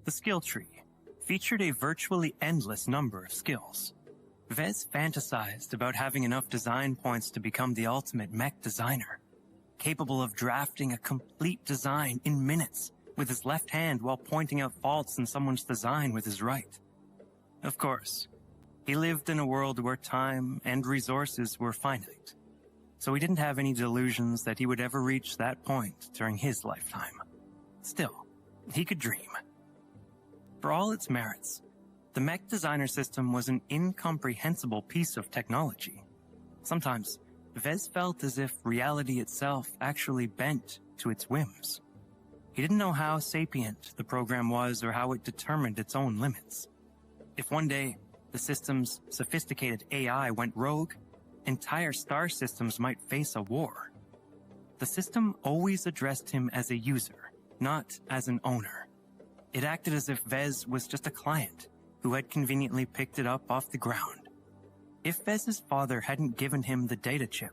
The skill tree featured a virtually endless number of skills. Vez fantasized about having enough design points to become the ultimate mech designer, capable of drafting a complete design in minutes with his left hand while pointing out faults in someone's design with his right. Of course, he lived in a world where time and resources were finite, so he didn't have any delusions that he would ever reach that point during his lifetime. Still, he could dream. For all its merits, the mech designer system was an incomprehensible piece of technology. Sometimes, Vez felt as if reality itself actually bent to its whims. He didn't know how sapient the program was or how it determined its own limits. If one day, the system's sophisticated AI went rogue, entire star systems might face a war. The system always addressed him as a user, not as an owner. It acted as if Vez was just a client who had conveniently picked it up off the ground. If Vez's father hadn't given him the data chip,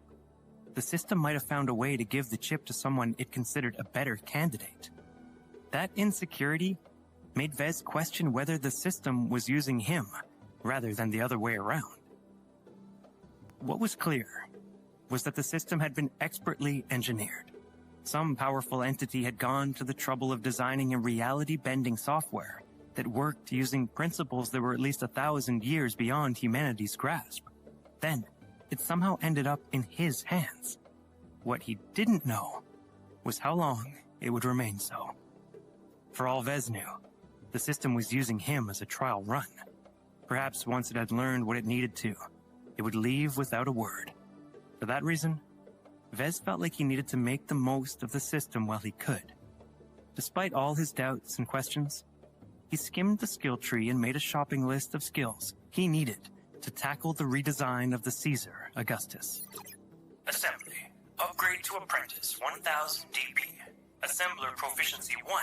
the system might have found a way to give the chip to someone it considered a better candidate. That insecurity made Vez question whether the system was using him rather than the other way around. What was clear was that the system had been expertly engineered. Some powerful entity had gone to the trouble of designing a reality-bending software that worked using principles that were at least 1,000 years beyond humanity's grasp. Then, it somehow ended up in his hands. What he didn't know was how long it would remain so. For all Vez knew, the system was using him as a trial run. Perhaps once it had learned what it needed to, it would leave without a word. For that reason, Vez felt like he needed to make the most of the system while he could. Despite all his doubts and questions, he skimmed the skill tree and made a shopping list of skills he needed to tackle the redesign of the Caesar Augustus. Assembly. Upgrade to Apprentice, 1000 DP. Assembler Proficiency 1,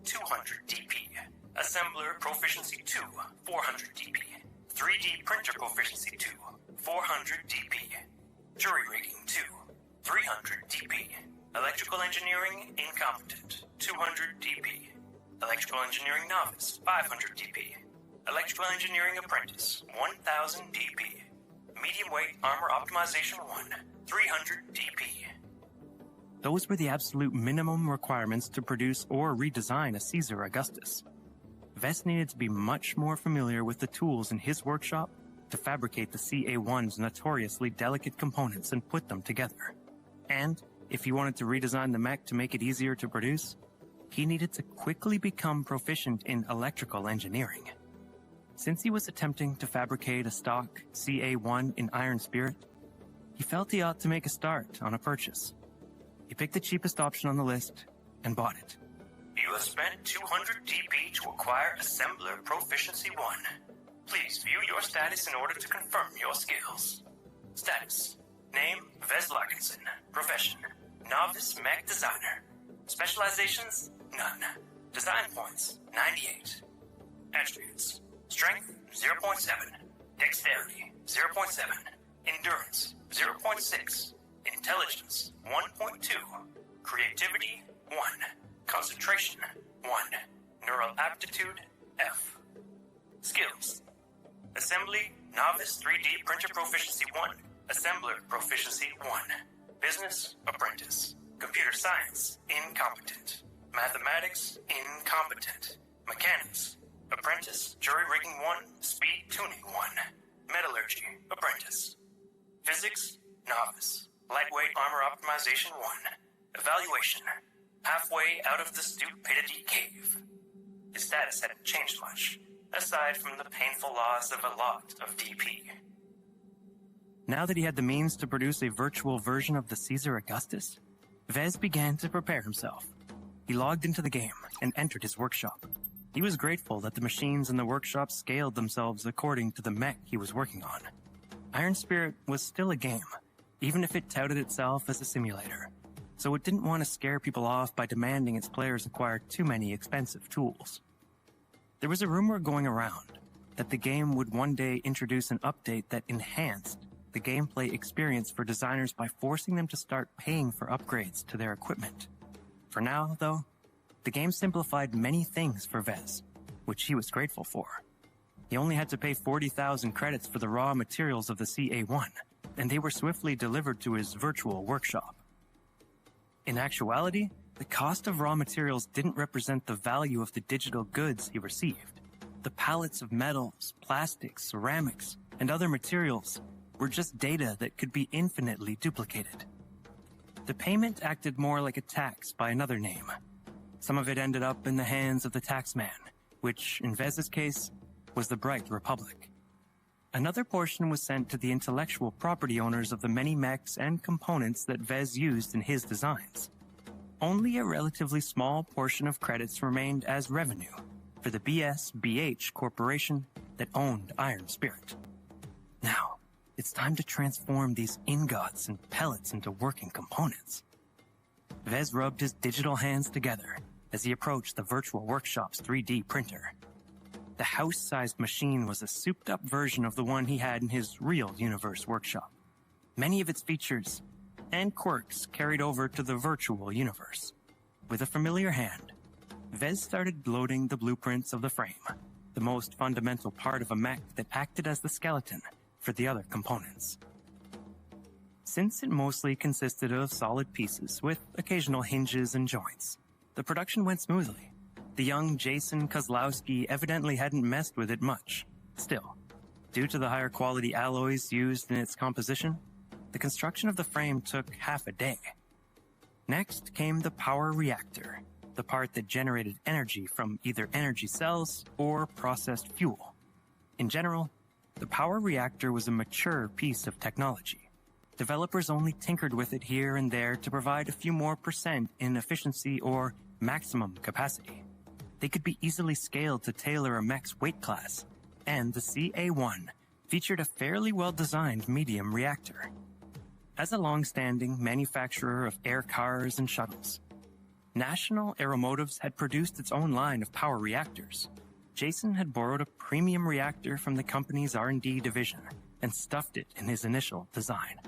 200 DP. Assembler Proficiency 2, 400 DP. 3D Printer Proficiency 2, 400 DP. Jury Rigging 2, 300 DP. Electrical Engineering Incompetent, 200 DP. Electrical Engineering Novice, 500 DP. Electrical Engineering Apprentice, 1000 DP. Medium Weight Armor Optimization 1, 300 DP. Those were the absolute minimum requirements to produce or redesign a Caesar Augustus. Vez needed to be much more familiar with the tools in his workshop to fabricate the CA-1's notoriously delicate components and put them together. And if he wanted to redesign the mech to make it easier to produce, he needed to quickly become proficient in electrical engineering. Since he was attempting to fabricate a stock CA-1 in Iron Spirit, he felt he ought to make a start on a purchase. He picked the cheapest option on the list and bought it. You have spent 200 DP to acquire Assembler Proficiency 1. Please view your status in order to confirm your skills. Status. Name, Vez Larkinson. Profession, Novice Mech Designer. Specializations, none. Design points, 98. Attributes. Strength, 0.7. Dexterity, 0.7. Endurance, 0.6. Intelligence, 1.2. Creativity, 1. Concentration, 1. Neural aptitude, F. Skills. Assembly, Novice 3D Printer Proficiency 1. Assembler Proficiency 1. Business, Apprentice. Computer Science, Incompetent. Mathematics, Incompetent. Mechanics, Apprentice. Jury Rigging 1. Speed Tuning 1. Metallurgy, Apprentice. Physics, Novice. Lightweight Armor Optimization 1. Evaluation, halfway out of the stupidity cave. His status hadn't changed much, aside from the painful loss of a lot of DP. Now that he had the means to produce a virtual version of the Caesar Augustus, Vez began to prepare himself. He logged into the game and entered his workshop. He was grateful that the machines in the workshop scaled themselves according to the mech he was working on. Iron Spirit was still a game, even if it touted itself as a simulator, so it didn't want to scare people off by demanding its players acquire too many expensive tools. There was a rumor going around that the game would one day introduce an update that enhanced the gameplay experience for designers by forcing them to start paying for upgrades to their equipment. For now, though, the game simplified many things for Vez, which he was grateful for. He only had to pay 40,000 credits for the raw materials of the CA-1, and they were swiftly delivered to his virtual workshop. In actuality, the cost of raw materials didn't represent the value of the digital goods he received. The pallets of metals, plastics, ceramics, and other materials were just data that could be infinitely duplicated. The payment acted more like a tax by another name. Some of it ended up in the hands of the taxman, which, in Vez's case, was the Bright Republic. Another portion was sent to the intellectual property owners of the many mechs and components that Vez used in his designs. Only a relatively small portion of credits remained as revenue for the BSBH corporation that owned Iron Spirit. Now, it's time to transform these ingots and pellets into working components. Vez rubbed his digital hands together as he approached the virtual workshop's 3D printer. The house-sized machine was a souped-up version of the one he had in his real universe workshop. Many of its features and quirks carried over to the virtual universe. With a familiar hand, Vez started loading the blueprints of the frame, the most fundamental part of a mech that acted as the skeleton for the other components. Since it mostly consisted of solid pieces with occasional hinges and joints, the production went smoothly. The young Jason Kozlowski evidently hadn't messed with it much. Still, due to the higher quality alloys used in its composition, the construction of the frame took half a day. Next came the power reactor, the part that generated energy from either energy cells or processed fuel. In general, the power reactor was a mature piece of technology. Developers only tinkered with it here and there to provide a few more % in efficiency or maximum capacity. They could be easily scaled to tailor a mech's weight class, and the CA-1 featured a fairly well-designed medium reactor. As a long-standing manufacturer of air cars and shuttles, National Aeromotives had produced its own line of power reactors. Jason had borrowed a premium reactor from the company's R&D division and stuffed it in his initial design.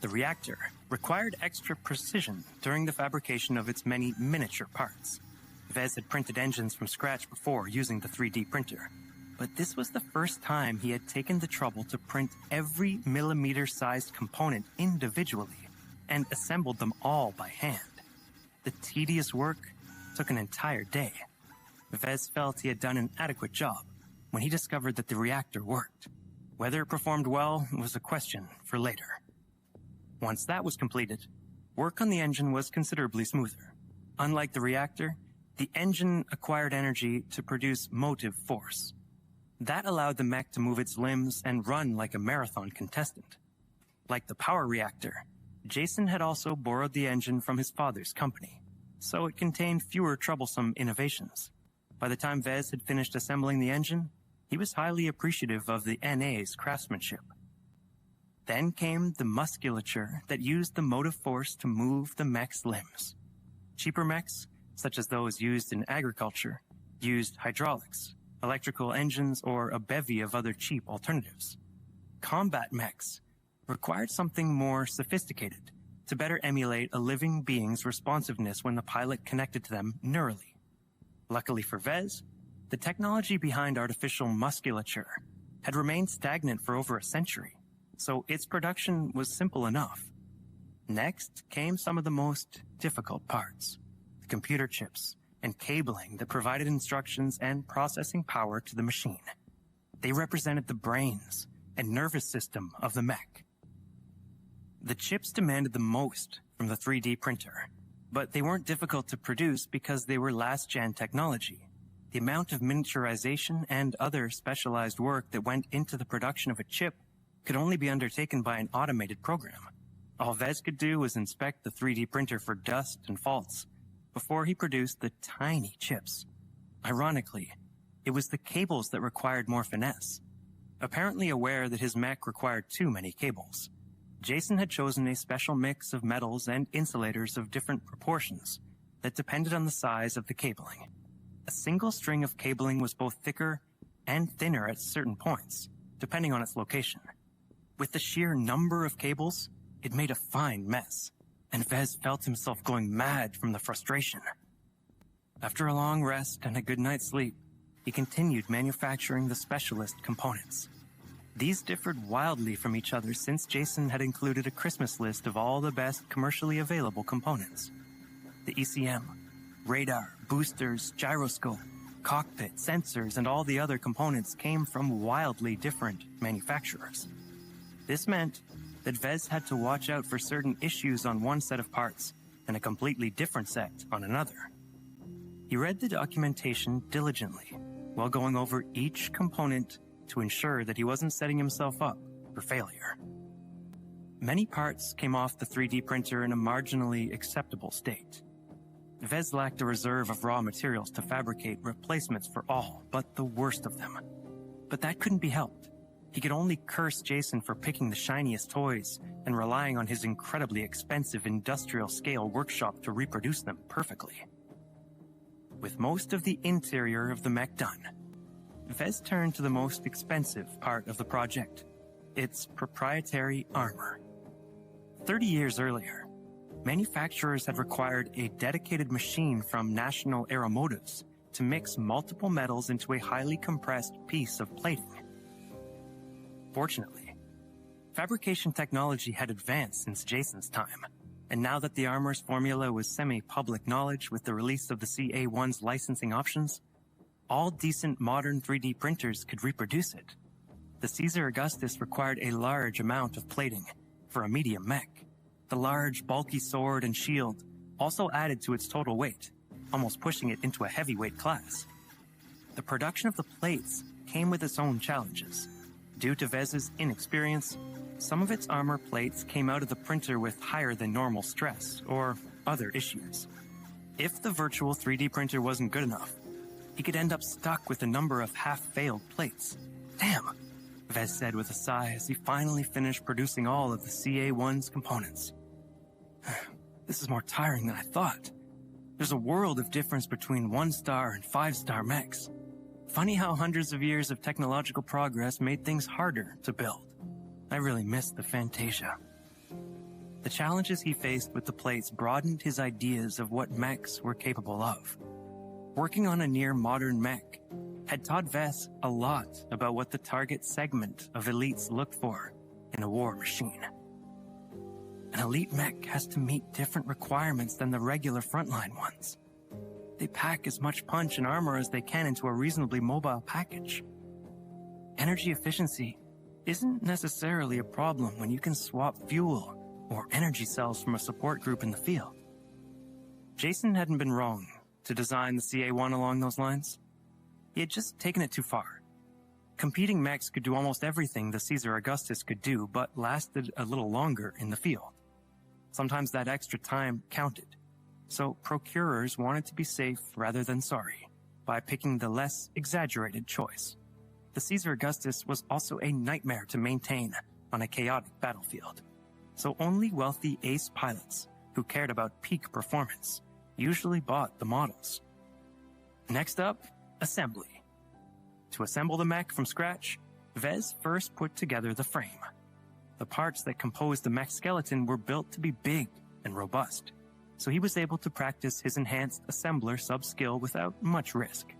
The reactor required extra precision during the fabrication of its many miniature parts. Vez had printed engines from scratch before using the 3D printer, but this was the first time he had taken the trouble to print every millimeter-sized component individually and assembled them all by hand. The tedious work took an entire day. Vez felt he had done an adequate job when he discovered that the reactor worked. Whether it performed well was a question for later. Once that was completed, work on the engine was considerably smoother. Unlike the reactor, the engine acquired energy to produce motive force. That allowed the mech to move its limbs and run like a marathon contestant. Like the power reactor, Jason had also borrowed the engine from his father's company, so it contained fewer troublesome innovations. By the time Vez had finished assembling the engine, he was highly appreciative of the NA's craftsmanship. Then came the musculature that used the motive force to move the mech's limbs. Cheaper mechs, such as those used in agriculture, used hydraulics, electrical engines, or a bevy of other cheap alternatives. Combat mechs required something more sophisticated to better emulate a living being's responsiveness when the pilot connected to them neurally. Luckily for Vez, the technology behind artificial musculature had remained stagnant for over a century, so its production was simple enough. Next came some of the most difficult parts: the computer chips and cabling that provided instructions and processing power to the machine. They represented the brains and nervous system of the mech. The chips demanded the most from the 3D printer, but they weren't difficult to produce because they were last-gen technology. The amount of miniaturization and other specialized work that went into the production of a chip could only be undertaken by an automated program. All Vez could do was inspect the 3D printer for dust and faults before he produced the tiny chips. Ironically, it was the cables that required more finesse. Apparently aware that his mech required too many cables, Jason had chosen a special mix of metals and insulators of different proportions that depended on the size of the cabling. A single string of cabling was both thicker and thinner at certain points, depending on its location. With the sheer number of cables, it made a fine mess, and Vez felt himself going mad from the frustration. After a long rest and a good night's sleep, he continued manufacturing the specialist components. These differed wildly from each other since Jason had included a Christmas list of all the best commercially available components. The ECM, radar, boosters, gyroscope, cockpit, sensors, and all the other components came from wildly different manufacturers. This meant that Vez had to watch out for certain issues on one set of parts and a completely different set on another. He read the documentation diligently while going over each component to ensure that he wasn't setting himself up for failure. Many parts came off the 3D printer in a marginally acceptable state. Vez lacked a reserve of raw materials to fabricate replacements for all but the worst of them. But that couldn't be helped. He could only curse Jason for picking the shiniest toys and relying on his incredibly expensive industrial-scale workshop to reproduce them perfectly. With most of the interior of the mech done, Vez turned to the most expensive part of the project, its proprietary armor. 30 years earlier, manufacturers had required a dedicated machine from National Aeromotives to mix multiple metals into a highly compressed piece of plating. Fortunately, fabrication technology had advanced since Jason's time, and now that the armor's formula was semi-public knowledge with the release of the CA-1's licensing options, all decent modern 3D printers could reproduce it. The Caesar Augustus required a large amount of plating for a medium mech. The large, bulky sword and shield also added to its total weight, almost pushing it into a heavyweight class. The production of the plates came with its own challenges. Due to Vez's inexperience, some of its armor plates came out of the printer with higher than normal stress or other issues. If the virtual 3D printer wasn't good enough, he could end up stuck with a number of half-failed plates. Damn, Vez said with a sigh as he finally finished producing all of the CA-1's components. This is more tiring than I thought. There's a world of difference between 1-star and 5-star mechs. Funny how hundreds of years of technological progress made things harder to build. I really missed the Fantasia. The challenges he faced with the plates broadened his ideas of what mechs were capable of. Working on a near-modern mech had taught Vez a lot about what the target segment of elites look for in a war machine. An elite mech has to meet different requirements than the regular frontline ones. They pack as much punch and armor as they can into a reasonably mobile package. Energy efficiency isn't necessarily a problem when you can swap fuel or energy cells from a support group in the field. Jason hadn't been wrong to design the CA-1 along those lines. He had just taken it too far. Competing mechs could do almost everything the Caesar Augustus could do, but lasted a little longer in the field. Sometimes that extra time counted. So procurers wanted to be safe rather than sorry by picking the less exaggerated choice. The Caesar Augustus was also a nightmare to maintain on a chaotic battlefield. So only wealthy ace pilots who cared about peak performance usually bought the models. Next up, assembly. To assemble the mech from scratch, Vez first put together the frame. The parts that composed the mech skeleton were built to be big and robust, so he was able to practice his enhanced assembler sub-skill without much risk.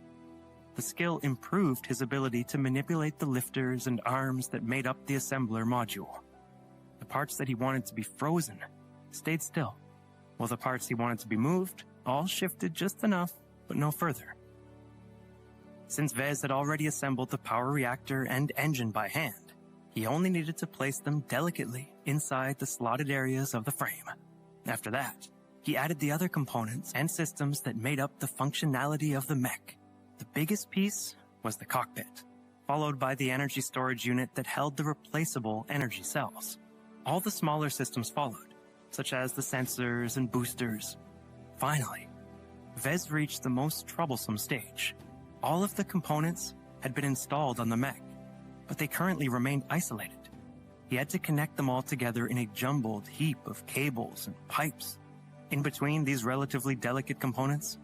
The skill improved his ability to manipulate the lifters and arms that made up the assembler module. The parts that he wanted to be frozen stayed still, while the parts he wanted to be moved all shifted just enough, but no further. Since Vez had already assembled the power reactor and engine by hand, he only needed to place them delicately inside the slotted areas of the frame. After that, he added the other components and systems that made up the functionality of the mech. The biggest piece was the cockpit, followed by the energy storage unit that held the replaceable energy cells. All the smaller systems followed, such as the sensors and boosters. Finally, Vez reached the most troublesome stage. All of the components had been installed on the mech, but they currently remained isolated. He had to connect them all together in a jumbled heap of cables and pipes. In between these relatively delicate components,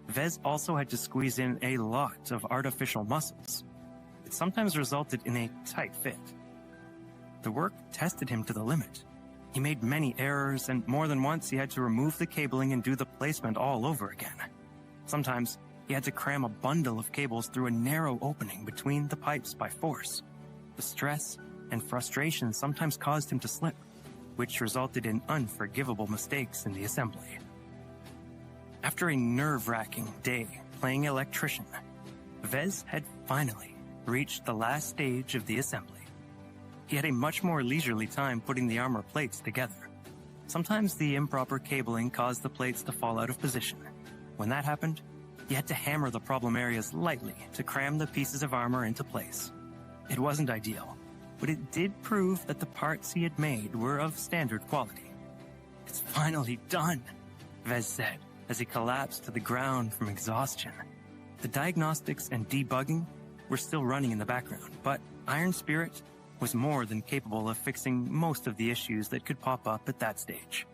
Vez also had to squeeze in a lot of artificial muscles. It sometimes resulted in a tight fit. The work tested him to the limit. He made many errors, and more than once he had to remove the cabling and do the placement all over again. Sometimes he had to cram a bundle of cables through a narrow opening between the pipes by force. The stress and frustration sometimes caused him to slip, which resulted in unforgivable mistakes in the assembly. After a nerve-wracking day playing electrician, Vez had finally reached the last stage of the assembly. He had a much more leisurely time putting the armor plates together. Sometimes the improper cabling caused the plates to fall out of position. When that happened, he had to hammer the problem areas lightly to cram the pieces of armor into place. It wasn't ideal, but it did prove that the parts he had made were of standard quality. "It's finally done," Vez said as he collapsed to the ground from exhaustion. The diagnostics and debugging were still running in the background, but Iron Spirit was more than capable of fixing most of the issues that could pop up at that stage.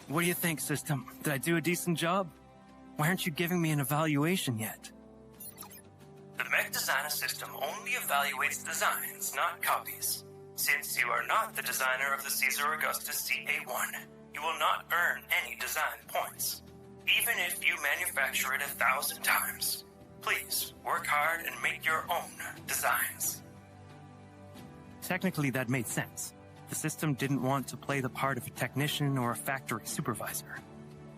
"What do you think, system? Did I do a decent job? Why aren't you giving me an evaluation yet?" The Mech Designer system only evaluates designs, not copies. Since you are not the designer of the Caesar Augustus CA1, you will not earn any design points, even if you manufacture it 1,000 times. Please work hard and make your own designs. Technically, that made sense. The system didn't want to play the part of a technician or a factory supervisor.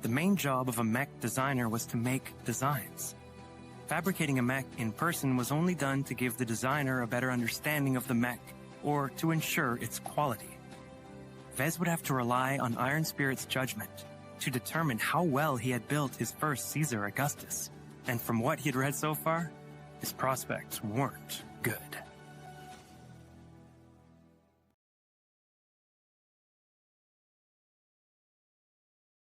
The main job of a mech designer was to make designs. Fabricating a mech in person was only done to give the designer a better understanding of the mech or to ensure its quality. Vez would have to rely on Iron Spirit's judgment to determine how well he had built his first Caesar Augustus. And from what he had read so far, his prospects weren't good.